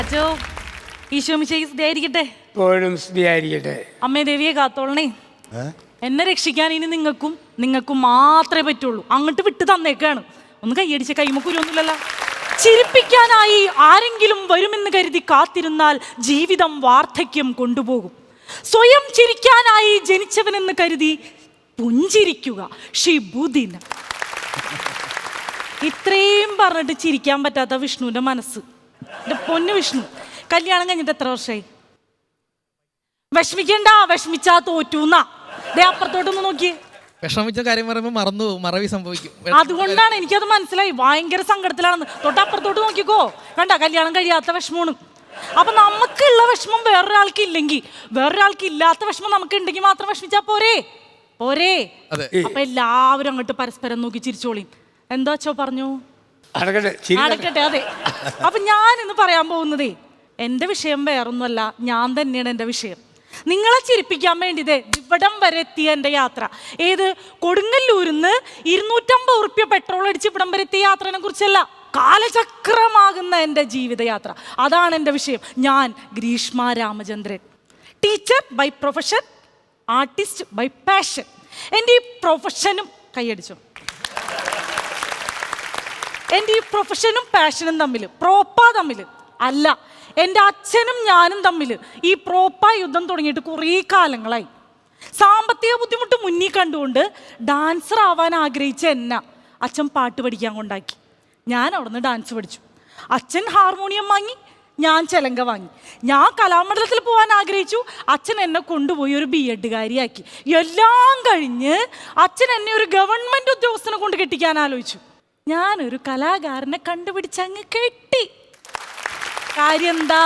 അച്ഛോ, ഈശോമിശിഹായ്ക്ക് സ്തുതിയായിരിക്കട്ടെ. എപ്പോഴും സ്തുതിയായിരിക്കട്ടെ. അമ്മേ ദേവിയെ കാത്തോളണേ. എന്നെ രക്ഷിക്കാൻ ഇനി നിങ്ങൾക്കും മാത്രമേ പറ്റുള്ളൂ. അങ്ങോട്ട് വിട്ട് തന്നേക്കാണ്. ഒന്ന് കൈയടിച്ച കൈമുക്കൂലൊന്നുമില്ലല്ലോ. ചിരിപ്പിക്കാനായി ആരെങ്കിലും വരുമെന്ന് കരുതി കാത്തിരുന്നാൽ ജീവിതം വാർദ്ധക്യം കൊണ്ടുപോകും. സ്വയം ചിരിക്കാനായി ജനിച്ചവനെന്ന് കരുതി പുഞ്ചിരിക്കുക ഷിബുദിന. ഇത്രയും പറഞ്ഞിട്ട് ചിരിക്കാൻ പറ്റാത്ത വിഷ്ണുവിന്റെ മനസ്സ്. എന്റെ പൊന്നു വിഷ്ണു, കല്യാണം കഴിഞ്ഞിട്ട് എത്ര വർഷമായി? വിഷമിക്കണ്ട, വിഷമിച്ചാ തോറ്റൂന്നാ. ദേ അപ്പുറത്തോട്ടൊന്ന് നോക്കിയേ. വിഷമിച്ച കാര്യം പറയുമ്പോൾ മറന്നു പോകും, മറവി സംഭവിക്കും. അതുകൊണ്ടാണ് എനിക്കത് മനസ്സിലായി. ഭയങ്കര സങ്കടത്തിലാണെന്ന്. തൊട്ടപ്പുറത്തോട്ട് നോക്കിക്കോ. കണ്ട, കല്യാണം കഴിയാത്ത വിഷമമാണ്. അപ്പൊ നമുക്കുള്ള വിഷമം വേറൊരാൾക്ക് ഇല്ലെങ്കിൽ, വേറൊരാൾക്ക് ഇല്ലാത്ത വിഷമം നമുക്ക് ഉണ്ടെങ്കിൽ മാത്രം വിഷമിച്ചാ പോരേ. അപ്പൊ എല്ലാവരും അങ്ങോട്ട് പരസ്പരം നോക്കി ചിരിച്ചോളി. എന്താ അച്ഛോ പറഞ്ഞു? അടക്കട്ടെ. അതെ. അപ്പൊ ഞാൻ ഇന്ന് പറയാൻ പോകുന്നതേ എന്റെ വിഷയം വേറൊന്നുമല്ല, ഞാൻ തന്നെയാണ് എന്റെ വിഷയം. നിങ്ങളെ ചിരിപ്പിക്കാൻ വേണ്ടിതേ ഇവിടം വരെ എത്തിയ എൻ്റെ യാത്ര. ഏത് കൊടുങ്ങല്ലൂരിന്ന് 250 ഉറുപ്പ്യ പെട്രോൾ അടിച്ച് ഇവിടം വരെ എത്തിയ യാത്രനെ കുറിച്ചല്ല, കാലചക്രമാകുന്ന എൻ്റെ ജീവിതയാത്ര. അതാണ് എൻ്റെ വിഷയം. ഞാൻ Greeshma Ramachandran, teacher by profession, artist by passion. എൻ്റെ ഈ പ്രൊഫഷനും കൈയടിച്ചോ. എൻ്റെ ഈ പ്രൊഫഷനും പാഷനും തമ്മിൽ അല്ല, എൻ്റെ അച്ഛനും ഞാനും തമ്മിൽ ഈ പ്രോപ്പ യുദ്ധം തുടങ്ങിയിട്ട് കുറേ കാലങ്ങളായി. സാമ്പത്തിക ബുദ്ധിമുട്ട് മുന്നിൽ കണ്ടുകൊണ്ട് ഡാൻസർ ആവാൻ ആഗ്രഹിച്ച എന്നെ അച്ഛൻ പാട്ട് പഠിക്കാൻ കൊണ്ടാക്കി. ഞാൻ അവിടുന്ന് ഡാൻസ് പഠിച്ചു. അച്ഛൻ ഹാർമോണിയം വാങ്ങി, ഞാൻ ചെലങ്ക വാങ്ങി. ഞാൻ കലാമണ്ഡലത്തിൽ പോകാൻ ആഗ്രഹിച്ചു. അച്ഛൻ എന്നെ കൊണ്ടുപോയി ഒരു BEd കാരിയാക്കി. എല്ലാം കഴിഞ്ഞ് അച്ഛൻ എന്നെ ഒരു ഗവൺമെൻറ് ഉദ്യോഗസ്ഥനെ കൊണ്ട് കെട്ടിക്കാൻ ആലോചിച്ചു. ഞാനൊരു കലാകാരനെ കണ്ടുപിടിച്ചങ്ങ് കെട്ടി. കാര്യം എന്താ?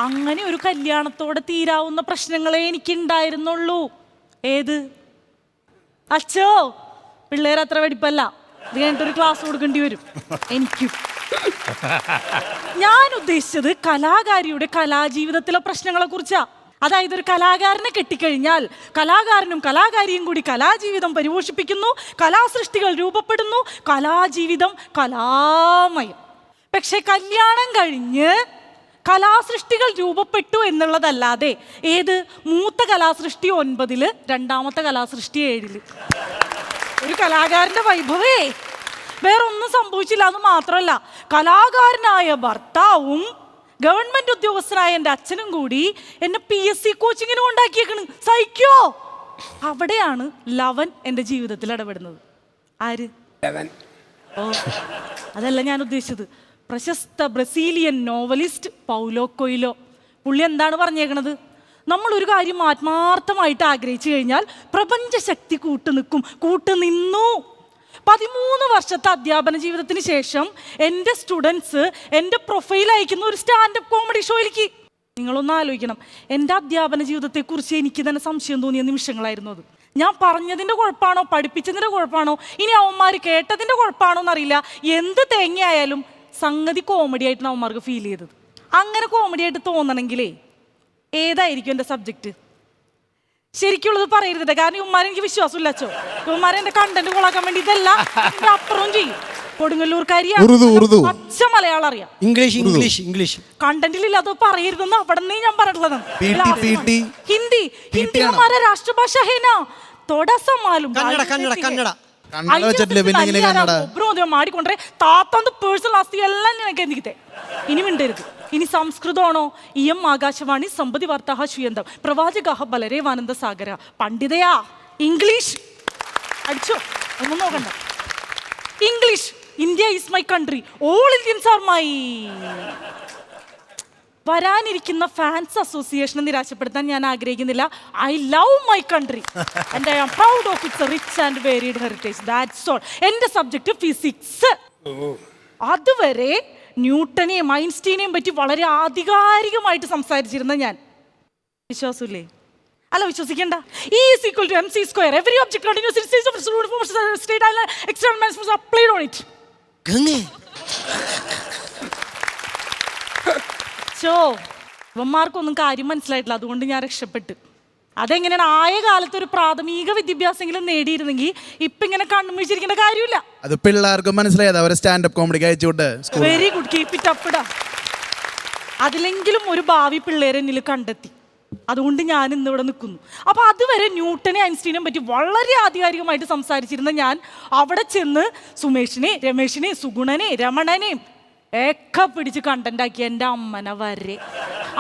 അങ്ങനെ ഒരു കല്യാണത്തോടെ തീരാവുന്ന പ്രശ്നങ്ങളെ എനിക്കുണ്ടായിരുന്നുള്ളൂ. ഏത്? അച്ഛോ, പിള്ളേർ അത്ര വെടിപ്പല്ല. ഇത് കഴിഞ്ഞിട്ടൊരു ക്ലാസ് കൊടുക്കേണ്ടി വരും എനിക്കും. ഞാൻ ഉദ്ദേശിച്ചത് കലാകാരിയുടെ കലാജീവിതത്തിലെ പ്രശ്നങ്ങളെ കുറിച്ചാ. അതായത് ഒരു കലാകാരനെ കെട്ടിക്കഴിഞ്ഞാൽ കലാകാരനും കലാകാരിയും കൂടി കലാജീവിതം പരിപോഷിപ്പിക്കുന്നു, കലാസൃഷ്ടികൾ രൂപപ്പെടുന്നു, കലാജീവിതം കലാമയം. പക്ഷെ കല്യാണം കഴിഞ്ഞ് കലാസൃഷ്ടികൾ രൂപപ്പെട്ടു എന്നുള്ളതല്ലാതെ ഏത്? മൂത്ത കലാസൃഷ്ടി 9, രണ്ടാമത്തെ കലാസൃഷ്ടി 7. ഒരു കലാകാരന്റെ വൈഭവേ വേറൊന്നും സംഭവിച്ചില്ല. അത് മാത്രമല്ല, കലാകാരനായ ഭർത്താവും ഗവൺമെന്റ് ഉദ്യോഗസ്ഥനായ എൻ്റെ അച്ഛനും കൂടി എന്നെ PSC കോച്ചിങ്ങിന് കൊണ്ടാക്കിയേക്കണ്. സഹിക്കോ? അവിടെയാണ് ലവൻ എൻ്റെ ജീവിതത്തിൽ ഇടപെടുന്നത്. ആര്? ഓ, അതല്ല ഞാൻ ഉദ്ദേശിച്ചത്. പ്രശസ്ത ബ്രസീലിയൻ നോവലിസ്റ്റ് പൗലോ കൊയ്ലോ. പുള്ളി എന്താണ് പറഞ്ഞേക്കണത്? നമ്മളൊരു കാര്യം ആത്മാർത്ഥമായിട്ട് ആഗ്രഹിച്ചു കഴിഞ്ഞാൽ പ്രപഞ്ചശക്തി കൂട്ടുനിന്നു. 13 വർഷത്തെ അധ്യാപന ജീവിതത്തിന് ശേഷം എൻ്റെ സ്റ്റുഡൻസ് എൻ്റെ പ്രൊഫൈൽ അയക്കുന്ന ഒരു സ്റ്റാൻഡപ്പ് കോമഡി ഷോയിലേക്ക്. നിങ്ങളൊന്ന് ആലോചിക്കണം. എൻ്റെ അധ്യാപന ജീവിതത്തെക്കുറിച്ച് എനിക്ക് തന്നെ സംശയം തോന്നിയ നിമിഷങ്ങളായിരുന്നു അത്. ഞാൻ പറഞ്ഞതിൻ്റെ കുഴപ്പമാണോ, പഠിപ്പിച്ചതിൻ്റെ കുഴപ്പമാണോ, ഇനി അവന്മാർ കേട്ടതിൻ്റെ കുഴപ്പമാണോ എന്നറിയില്ല. എന്ത് തേങ്ങയായാലും സംഗതി കോമഡി ആയിട്ടാണ് അവന്മാർക്ക് ഫീൽ ചെയ്തത്. അങ്ങനെ കോമഡി ആയിട്ട് തോന്നണമെങ്കിലേ ഏതായിരിക്കും എൻ്റെ സബ്ജക്റ്റ്? ശരിക്കുള്ളത് പറയരുത്. കാരണം ഇവന്മാരെ എനിക്ക് വിശ്വാസമില്ല അച്ചോ. ഇവന്മാരെ എൻ്റെ കണ്ടന്റ് കൊളാക്കാൻ വേണ്ടി ഇതല്ല അപ്പുറവും ചെയ്യും. കൊടുങ്ങല്ലൂർക്കാരിയാണ്, പച്ച മലയാളം അറിയാം. ഇംഗ്ലീഷ് കണ്ടന്റിലില്ലാതെ പറയരുതെന്ന് അവിടെ നിന്ന് ഞാൻ പറഞ്ഞിട്ടുള്ളത്. ഹിന്ദി ഹമാരാ രാഷ്ട്രഭാഷ ഹേന തോടാ സ മാലൂം. ಮಾಡಿಕೊಂಡ್ರೆ ತಾತಂದು ಪರ್ಸನಲ್ ಆಸ್ತಿ ಎಲ್ಲ ನನಗೆ ಎಂದಿಗಿದೆ. ഇനി മിണ്ടരുത്. ഇനി സംസ്കൃതമാണോ? ഇയം ആകാശവാണി സമ്പതി വാർത്താ ശ്രീയന്തം പ്രവാചക ബലരേവാനന്ദ സാഗര പണ്ഡിതയാ. ഇംഗ്ലീഷ് അടിച്ചോ, ഒന്നും നോക്കണ്ട. English. India is my country, all Indians are my. വരാനിരിക്കുന്ന ഫാൻസ് അസോസിയേഷനെ നിരാശപ്പെടുത്താൻ ഞാൻ ആഗ്രഹിക്കുന്നില്ല. I love my country and I am proud of its rich and varied heritage. That's all. എൻ്റെ സബ്ജക്റ്റ് ഫിസിക്സ്. അതുവരെ ന്യൂട്ടനെയും ഐൻസ്റ്റീനെയും പറ്റി വളരെ ആധികാരികമായിട്ട് സംസാരിച്ചിരുന്ന ഞാൻ. വിശ്വാസമില്ലേ? അല്ല, വിശ്വസിക്കണ്ട. E = mc². Every object continues in state of state island external mass applied on it. ഇവന്മാർക്കൊന്നും കാര്യം മനസ്സിലായിട്ടില്ല. അതുകൊണ്ട് ഞാൻ രക്ഷപ്പെട്ടു. അതെങ്ങനെയാണ്? ആയ കാലത്ത് ഒരു പ്രാഥമിക വിദ്യാഭ്യാസമെങ്കിലും നേടിയിരുന്നെങ്കിൽ ഇപ്പൊ ഇങ്ങനെ കണ്ണുമിഴിച്ചിരിക്കേണ്ട കാര്യമില്ല. അത് പിള്ളേർക്ക് മനസ്സിലായത് അവരെ സ്റ്റാൻഡപ്പ് കോമഡി അയച്ചുകൊണ്ട്. Very good, keep it up. അതിലെങ്കിലും ഒരു ഭാവി പിള്ളേരെ എന്നിൽ കണ്ടെത്തി. അതുകൊണ്ട് ഞാൻ ഇന്നിവിടെ നിൽക്കുന്നു. അപ്പോൾ അതുവരെ ന്യൂട്ടനെ ഐൻസ്റ്റീനെ പറ്റി വളരെ ആധികാരികമായിട്ട് സംസാരിച്ചിരുന്ന ഞാൻ അവിടെ ചെന്ന് സുമേഷിനെ, രമേഷിനെ, സുഗുണനെ, രമണനെയും ഒക്കെ പിടിച്ച് കണ്ടന്റാക്കി എൻ്റെ അമ്മനെ വരെ.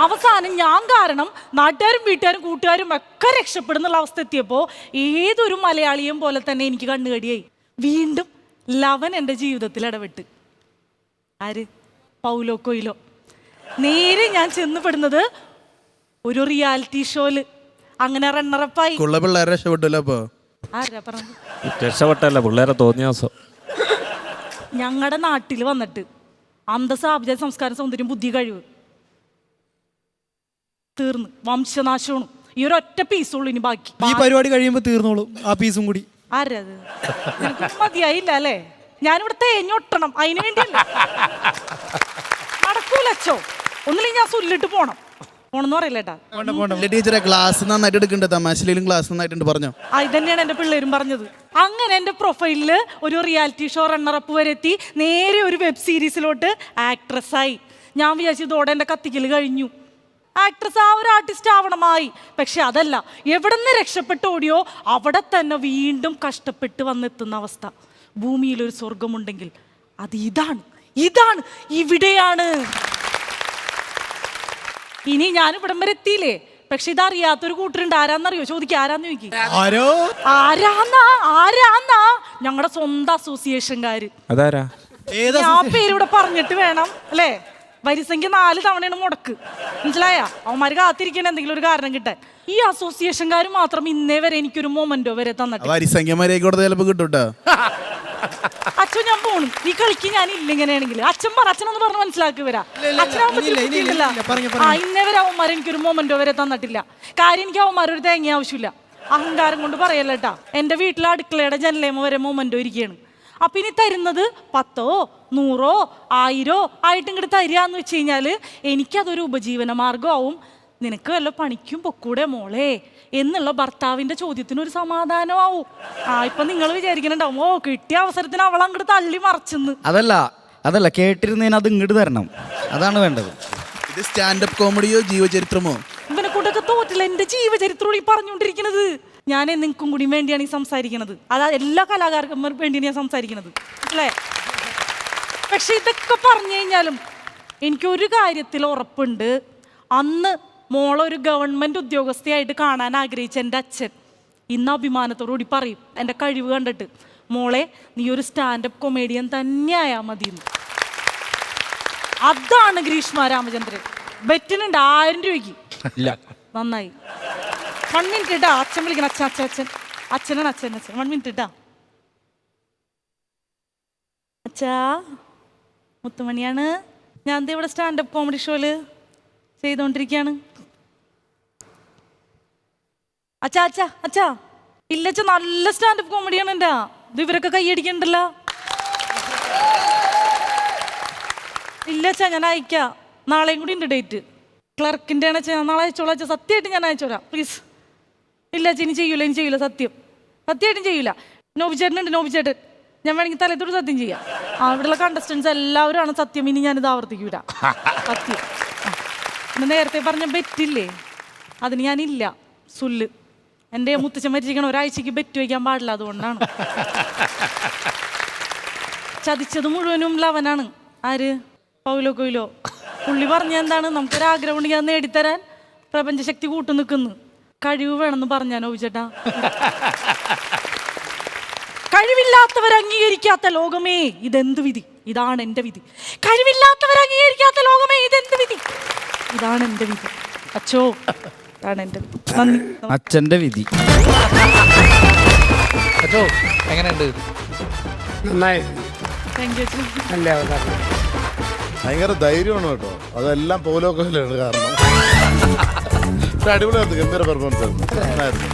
അവസാനം ഞാൻ കാരണം നാട്ടുകാരും വീട്ടുകാരും കൂട്ടുകാരും ഒക്കെ രക്ഷപ്പെടുന്നുള്ള അവസ്ഥ എത്തിയപ്പോൾ ഏതൊരു മലയാളിയും പോലെ തന്നെ എനിക്ക് കണ്ണുകടിയായി. വീണ്ടും ലവൻ എൻ്റെ ജീവിതത്തിൽ ഇടപെട്ട്. ആര്? Paulo Coelho. നേരെ ഞാൻ ചെന്ന് പെടുന്നത് ഒരു റിയാലിറ്റി ഷോയില്. അങ്ങനെ റണ്ണറപ്പായി. പിള്ളേരെ രക്ഷപ്പെട്ടല്ലോ. അപ്പൊ ആരാ പറഞ്ഞു? രക്ഷപ്പെട്ടല്ല, പിള്ളേരെ തോന്നിയ ദിവസം ഞങ്ങളുടെ നാട്ടിൽ വന്നിട്ട് അന്തസ്സ്, ആഭിജാത, സംസ്കാരം, സൗന്ദര്യം, ബുദ്ധി, കഴിവ് തീർന്ന് വംശനാശമാണ്. ഈ ഒരു ഒറ്റ പീസുള്ളൂ ഇനി ബാക്കി. ഈ പരിപാടി കഴിയുമ്പോൾ തീർന്നോളും ആ പീസും കൂടി. ആരത്? എനിക്ക് മതിയായില്ല അല്ലേ? ഞാനിവിടെ തേഞ്ഞൊട്ടണം, അതിനു വേണ്ടിയല്ല. നടക്കൂലച്ചോ. ഒന്നില്ലെങ്കിൽ ഞാൻ സുല്ലിട്ട് പോണം. പോണെന്ന് പറയില്ലേട്ടാ. ടീച്ചറെ ക്ലാസ് നന്നായിട്ട് എടുക്കണ്ടേ? തമാശയിലും ക്ലാസ് നന്നായിട്ടുണ്ട് പറഞ്ഞോ. ഇത് തന്നെയാണ് എൻ്റെ പിള്ളേരും പറഞ്ഞത്. അങ്ങനെ എൻ്റെ പ്രൊഫൈലില് ഒരു റിയാലിറ്റി ഷോ റണ്ണറപ്പ് വരെ എത്തി. നേരെ ഒരു വെബ് സീരീസിലോട്ട് ആക്ട്രസ്സായി. ഞാൻ വിചാരിച്ചു ഇതോടെ എൻ്റെ കത്തിക്കൽ കഴിഞ്ഞു. ആക്ട്രസ് ആ ഒരു ആർട്ടിസ്റ്റ് ആവണമായി. പക്ഷെ അതല്ല, എവിടെ നിന്ന് രക്ഷപ്പെട്ട് ഓടിയോ അവിടെ തന്നെ വീണ്ടും കഷ്ടപ്പെട്ട് വന്നെത്തുന്ന അവസ്ഥ. ഭൂമിയിലൊരു സ്വർഗമുണ്ടെങ്കിൽ അത് ഇതാണ്, ഇതാണ്, ഇവിടെയാണ്. ഇനി ഞാൻ ഇവിടം വരെ എത്തിയില്ലേ. പക്ഷെ ഇതറിയാത്തൊരു കൂട്ടരുണ്ട്. ആരാന്നറിയോ? ചോദിക്കുക. ആരാന്ന് ചോദിക്കും. ആരാന്നാ? ഞങ്ങളുടെ സ്വന്തം അസോസിയേഷൻകാര്. അതാരാ? ആ പേരിവിടെ പറഞ്ഞിട്ട് വേണം അല്ലേ? വരിസംഖ്യ 4 തവണയാണ് മുടക്ക്. മനസ്സിലായ? അവന്മാര് കാത്തിരിക്കണ എന്തെങ്കിലും ഒരു കാരണം കിട്ടാൻ. ഈ അസോസിയേഷൻകാർ മാത്രം ഇന്നേ വരെ എനിക്കൊരു മൊമെന്റോ വരെ തന്നിട്ട്. അച്ഛൻ ഞാൻ പോണു, നീ കളിക്ക്, ഞാൻ ഇല്ല. ഇങ്ങനെയാണെങ്കിൽ അച്ഛൻ അച്ഛനൊന്ന് പറഞ്ഞ് മനസ്സിലാക്കി വരാ. ഇന്നേ വരെ അവന്മാർ എനിക്കൊരു മൊമെന്റോ വരെ തന്നിട്ടില്ല. കാര്യം എനിക്ക് അവന്മാരൊരു തേങ്ങ ആവശ്യമില്ല. അഹങ്കാരം കൊണ്ട് പറയല്ലേട്ടാ. എൻ്റെ വീട്ടിലെ അടുക്കളയുടെ ജനലേമ വരെ മൊമെന്റോ ഇരിക്കുകയാണ്. അപ്പൊ ഇനി തരുന്നത് 10, 100, 1000 ആയിട്ട് ഇങ്ങോട്ട് തരികയെന്ന് വെച്ച് കഴിഞ്ഞാൽ എനിക്കതൊരു ഉപജീവന മാർഗമാവും. നിനക്ക് വല്ല പണിക്കും പൊക്കൂടെ മോളെ എന്നുള്ള ഭർത്താവിന്റെ ചോദ്യത്തിനൊരു സമാധാനമാവും. ഇപ്പൊ നിങ്ങൾ വിചാരിക്കുന്നുണ്ടാവും, ഓ കിട്ടിയ അവസരത്തിന് അവൾ അങ്ങോട്ട് തള്ളി മറിച്ചെന്ന്. അതല്ല കേട്ടിരുന്നതിന് അത് ഇങ്ങോട്ട് തരണം. അതാണ് വേണ്ടത്. ഇത് സ്റ്റാൻഡപ്പ് കോമഡിയോ ജീവചരിത്രമോ? ഇവനെ കൂട്ടൊക്കെ തോറ്റില്ല. എന്റെ ജീവചരിത്രമാണ് ഈ പറഞ്ഞുകൊണ്ടിരിക്കുന്നത്. ഞാൻ നിങ്ങൾക്കും കൂടി വേണ്ടിയാണ് ഈ സംസാരിക്കുന്നത്. അതാ എല്ലാ കലാകാരന്മാർക്കും വേണ്ടിയാണ് ഞാൻ സംസാരിക്കുന്നത് അല്ലേ? പക്ഷെ ഇതൊക്കെ പറഞ്ഞു കഴിഞ്ഞാലും എനിക്കൊരു കാര്യത്തിൽ ഉറപ്പുണ്ട്. അന്ന് മോളൊരു ഗവൺമെൻറ് ഉദ്യോഗസ്ഥയായിട്ട് കാണാൻ ആഗ്രഹിച്ച എൻ്റെ അച്ഛൻ ഇന്ന് അഭിമാനത്തോടുകൂടി പറയും എൻ്റെ കഴിവ് കണ്ടിട്ട്, മോളെ നീ ഒരു സ്റ്റാൻഡപ്പ് കൊമേഡിയൻ തന്നെ ആയാൽ മതിയെന്ന്. അതാണ് ഗ്രീഷ്മ രാമചന്ദ്രൻ. ബെറ്റിനുണ്ട് 1000 രൂപയ്ക്ക്. നന്നായി. 1 മിനിറ്റ് ഇട്ടാ. അച്ഛൻ വിളിക്കണം. അച്ഛനാണ്. അച്ഛൻ 1 മിനിറ്റ് ഇട്ടാ. അച്ഛാ, മുത്തുമണിയാണ്. ഞാൻ ദേ ഇവിടെ സ്റ്റാൻഡപ്പ് കോമഡി ഷോയില് ചെയ്തോണ്ടിരിക്കുകയാണ്. അച്ഛാ ഇല്ലച്ച, നല്ല സ്റ്റാൻഡപ്പ് കോമഡിയാണ് എൻ്റെ. ഇത് ഇവരൊക്കെ കൈയടിക്കണ്ടല്ലോ. ഇല്ലച്ച, ഞാൻ അയക്കാം. നാളെയും കൂടി ഉണ്ട് ഡേറ്റ്. ക്ലർക്കിൻ്റെ ആണ്. നാളെ അയച്ചോളാം അച്ഛാ. സത്യമായിട്ട് ഞാൻ അയച്ചോളാം പ്ലീസ്. ഇല്ല അച്ഛൻ, ഇനി ചെയ്യൂല. സത്യമായിട്ടും ചെയ്യൂല. നോബിച്ചേട്ടനുണ്ട്. നോബിച്ചേട്ടൻ ഞാൻ വേണമെങ്കിൽ തലത്തോട് സത്യം ചെയ്യാം. ഇവിടെയുള്ള കണ്ടസ്റ്റൻസ് എല്ലാവരും ആണ് സത്യം. ഇനി ഞാനിത് ആവർത്തിക്കൂല. സത്യം. പിന്നെ നേരത്തെ പറഞ്ഞ ബെറ്റില്ലേ, അതിന് ഞാനില്ല. സുല്ല് എൻ്റെ മുത്തച്ഛൻ മരിച്ചിരിക്കണം. ഒരാഴ്ചക്ക് ബെറ്റ് വയ്ക്കാൻ പാടില്ല. അതുകൊണ്ടാണ്. ചതിച്ചത് മുഴുവനും ലവനാണ്. ആര്? Paulo Coelho. പുള്ളി പറഞ്ഞ എന്താണ്, നമുക്കൊരാഗ്രഹം ഉണ്ടെങ്കിൽ അത് നേടിത്തരാൻ പ്രപഞ്ചശക്തി കൂട്ടു നിൽക്കുന്നു. കഴിവ് വേണമെന്ന് പറഞ്ഞാനോ ചേട്ടാ? കഴിവില്ലാത്തവർ അംഗീകരിക്കാത്ത ലോകമേ ഇതെന്ത് വിധി. ഇതാണ് എൻ്റെ വിധി. കഴിവില്ലാത്തവർ അംഗീകരിക്കാത്ത ലോകമേ ഇതെന്ത് വിധി. ഇതാണ് എൻ്റെ വിധി. അച്ഛോ, ഇതാണ് എൻ്റെ വിധി. നന്ദി. അച്ഛൻ്റെ വിധി. അച്ഛോ എങ്ങനെയുണ്ട്? നന്നായിരുന്നു. Thank you. നല്ല അവതരണം. ഭയങ്കര ധൈര്യമാണ് കേട്ടോ. അതെല്ലാം പോലോക്കലാണ് കാരണം. അടിപൊളിയായിരുന്നു. ഗംഭീര പെർഫോമൻസ് ആയിരുന്നു.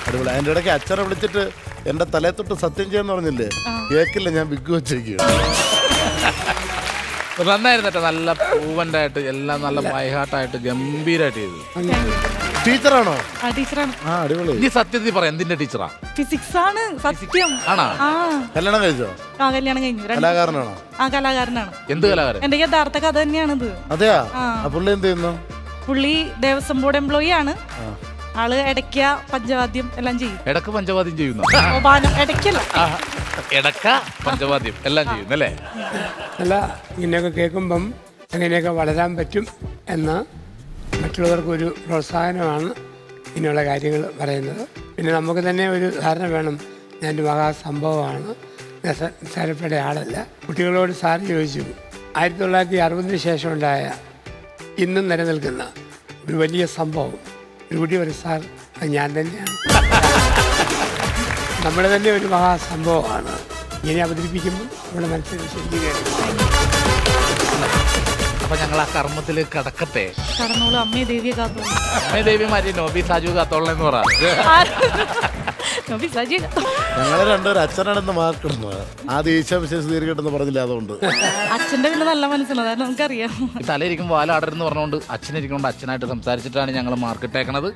അടിപൊളി. അതിൻ്റെ ഇടയ്ക്ക് അച്ഛനെ വിളിച്ചിട്ട് എൻ്റെ തലയെ തൊട്ട് സത്യം ചെയ്യാന്ന് പറഞ്ഞില്ലേ, കേക്കില്ല, ഞാൻ ബിഗ് വെച്ചിരിക്കുകയാണ്. നന്നായിരുന്നു കേട്ടോ. നല്ല പ്രൂവൻ്റ് ആയിട്ട് എല്ലാം നല്ല ബൈഹാർട്ടായിട്ട് ഗംഭീരമായിട്ട് ചെയ്തു. ടീച്ചറാണോ? ആ ടീച്ചറാണ്. ആ അടിപൊളി. ഇനി സത്യത്തിൽ പറയാം എന്തിന്റെ ടീച്ചറാ? ഫിസിക്സ് ആണ് സത്യം. ആണോ? ആ കല്യാണം കഴിച്ചോ? ആ കല്യാണം കഴിഞ്ഞു. കലാകാരനാണോ? ആ കലാകാരനാണ്. എന്ത് കലാകാരൻ? എന്റെ യഥാർത്ഥ കഥ തന്നെയാണിത്. അതെയാ? ആ പുള്ളി എന്ത് ചെയ്യുന്നു? പുള്ളി ദേവസ്വം ബോർഡ് എംപ്ലോയി ആണ്. ആള് ഇടയ്ക്ക പഞ്ചവാദ്യം എല്ലാം ചെയ്യും. ഇടക്ക് പഞ്ചവാദ്യം ചെയ്യുന്നു. ഇടയ്ക്കല്ല, ഇടക്ക പഞ്ചവാദ്യം എല്ലാം ചെയ്യുന്നു അല്ലേ? അല്ല, ഇങ്ങനെയൊക്കെ കേൾക്കുമ്പം എങ്ങനെയൊക്കെ വളരാൻ പറ്റും എന്ന് മറ്റുള്ളവർക്കൊരു പ്രോത്സാഹനമാണ് ഇങ്ങനെയുള്ള കാര്യങ്ങൾ പറയുന്നത്. പിന്നെ നമുക്ക് തന്നെ ഒരു ധാരണ വേണം, ഞാനൊരു മഹാസംഭവമാണ്, നിസ്സാരപ്പെട്ട ആളല്ല. കുട്ടികളോട് സാർ ചോദിച്ചു, 1960 ശേഷം ഉണ്ടായ ഇന്നും നിലനിൽക്കുന്ന ഒരു വലിയ സംഭവം ഒരു കുട്ടി ഒരു സാർ, അത് ഞാൻ തന്നെയാണ്. നമ്മുടെ തന്നെ ഒരു മഹാസംഭവമാണ്. ഇങ്ങനെ അവതരിപ്പിക്കുമ്പോൾ നമ്മുടെ മനസ്സിൽ ശരിക്കും കേൾക്കും. അപ്പൊ ഞങ്ങൾ ആ കർമ്മത്തിലേക്ക് കടക്കട്ടെ. കടന്നോളൂ. അമ്മേ ദേവിയെ കാത്തോളൂ. അമ്മേ ദേവി മാരി നോബി സാജു കാത്തോളം എന്ന് പറ. ഞങ്ങളെ രണ്ടുപേരും അച്ഛനാണെന്ന് മാർക്കിടുന്നു. ആദ്യം ഈശോ വിശേഷീകരിക്കട്ടെന്ന് പറഞ്ഞില്ല, അതുകൊണ്ട്. അച്ഛന്റെ പിന്നെ നല്ല മനസ്സിലാണ്, അതായത് നമുക്കറിയാം. ഈ തലയിരിക്കുമ്പോൾ വാലാടരുന്ന് പറഞ്ഞുകൊണ്ട് അച്ഛനിരിക്കൊണ്ട് അച്ഛനായിട്ട് സംസാരിച്ചിട്ടാണ് ഞങ്ങൾ മാർക്കിട്ടേക്കണത്.